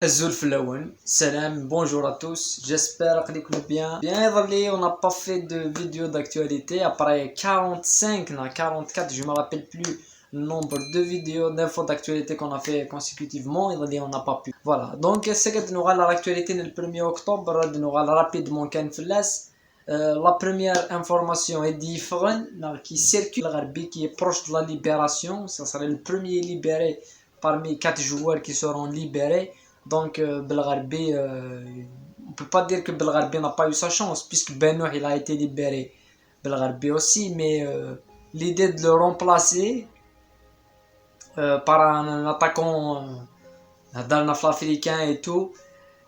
Azul Flowen, salam, bonjour à tous, j'espère que vous allez bien. Bien, on n'a pas fait de vidéo d'actualité après 45, non, 44, je ne me rappelle plus le nombre de vidéos d'infos d'actualité qu'on a fait consécutivement, on n'a pas pu. Voilà, donc c'est que nous avons l'actualité le 1er octobre, nous avons rapidement qu'un flash. La première information est différente, qui circule qui est proche de la libération, ça serait le premier libéré parmi 4 joueurs qui seront libérés. Donc Belgarbi, on peut pas dire que Belgarbi n'a pas eu sa chance puisque Benoît il a été libéré. Belgarbi aussi, mais l'idée de le remplacer par un attaquant d'un africain et tout,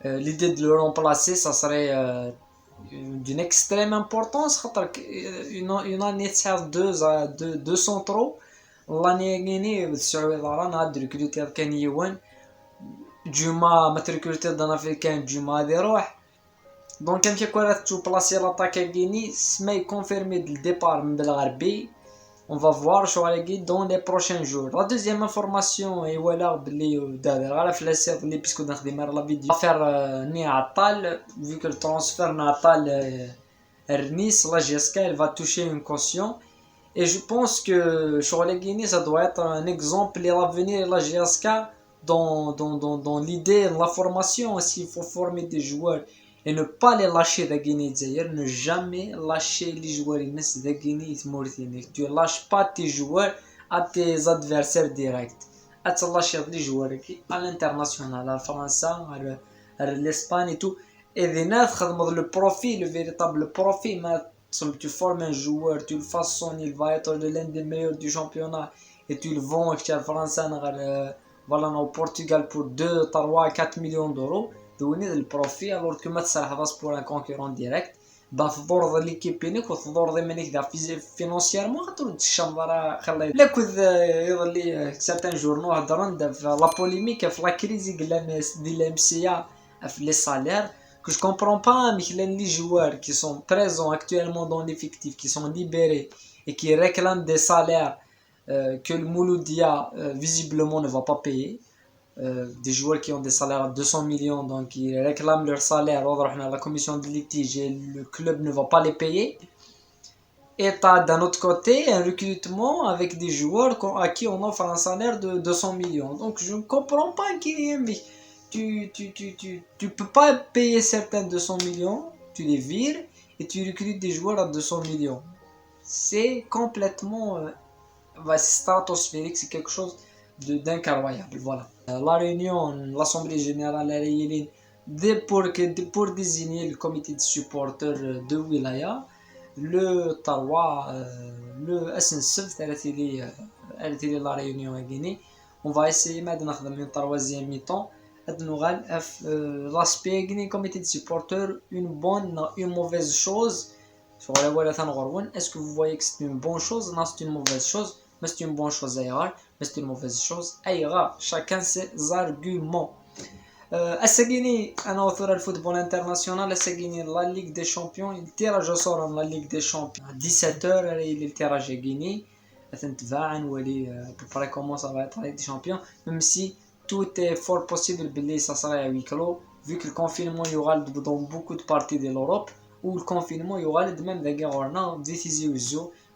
l'idée de le remplacer, ça serait d'une extrême importance. Une année deux centraux, l'année gagnée sur le Rana de recruter Kenny Wen. Djuma matriculté d'un africain Djuma de روح donc كان كيكون تو بلاصي l'attaque Guinée سما confirmé dès le départ من بالغربي on va voir شو غادي dans les prochains jours. La deuxième information est voilà بلي دابا غير في لاسير اللي بيسكو نخدم على لا فيديو affaire ني عطال vu que le transfert نعطال Nice la GSK elle va toucher une caution et je pense que sur la Guinée ça doit être un exemple et l'avenir de la GSK dans l'idée, la formation, s'il faut former des joueurs et ne pas les lâcher de Guinée, ne jamais lâcher les joueurs de Guinée, tu ne lâches pas tes joueurs à tes adversaires directs. Tu lâches les joueurs à l'international, à la France, à l'Espagne et tout. Et le profit, le véritable profit, tu formes un joueur, tu le façonnes, il va être l'un des meilleurs du championnat et tu le vends à la France. Voilà, au Portugal pour 2, 3, 4 millions d'euros, donner le profit alors que tu as pour un concurrent direct. Ben, tu dois l'équipe et tu dois financièrement, tu dois certains journaux la polémique, la crise de l'MCA, les salaires, que je comprends pas, mais les joueurs qui sont présents actuellement dans l'effectif, qui sont libérés et qui réclament des salaires que le Mouloudia visiblement ne va pas payer. Des joueurs qui ont des salaires à 200 millions, donc ils réclament leur salaire à la commission de litige et le club ne va pas les payer. Et tu as d'un autre côté un recrutement avec des joueurs à qui on offre un salaire de 200 millions. Donc je ne comprends pas mais tu peux pas payer certains 200 millions, tu les vires et tu recrutes des joueurs à 200 millions. C'est complètement stratosphérique, c'est quelque chose d'incroyable. Voilà. La réunion, l'Assemblée générale a réuni pour désigner le comité de supporters de Wilaya, le Tawa, le SNSF, la réunion à Guinée. On va essayer maintenant de faire un troisième mi-temps. L'aspect Guinée, comité de supporters, une bonne, une mauvaise chose. Est-ce que vous voyez que c'est une bonne chose? Non, c'est une mauvaise chose. Mais c'est une bonne chose ailleurs, mais c'est une mauvaise chose ailleurs. Chacun ses arguments. Guinée, un autre le football international, Guinée, la Ligue des Champions, il tirage au sort la Ligue des Champions. À 17h, il est tirage à Guinée. À peu près comment ça va être la Ligue des Champions, même si tout est fort possible, ça sera à huis clos, vu que le confinement il y aura dans beaucoup de parties de l'Europe, où le confinement il y aura même des guerres.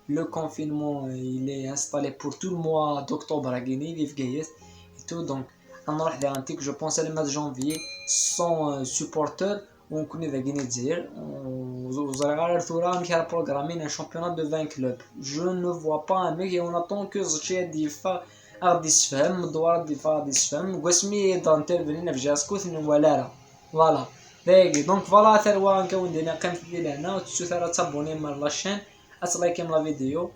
Le confinement il est installé pour tout le mois d'octobre à Guinée, et tout, donc je pense à le mois de janvier sans supporters on connaît la Guinée vous allez programmer un championnat de 20 clubs. Je ne vois pas un mec et on attend que voilà. Donc voilà, la vidéo.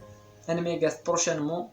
prochainement.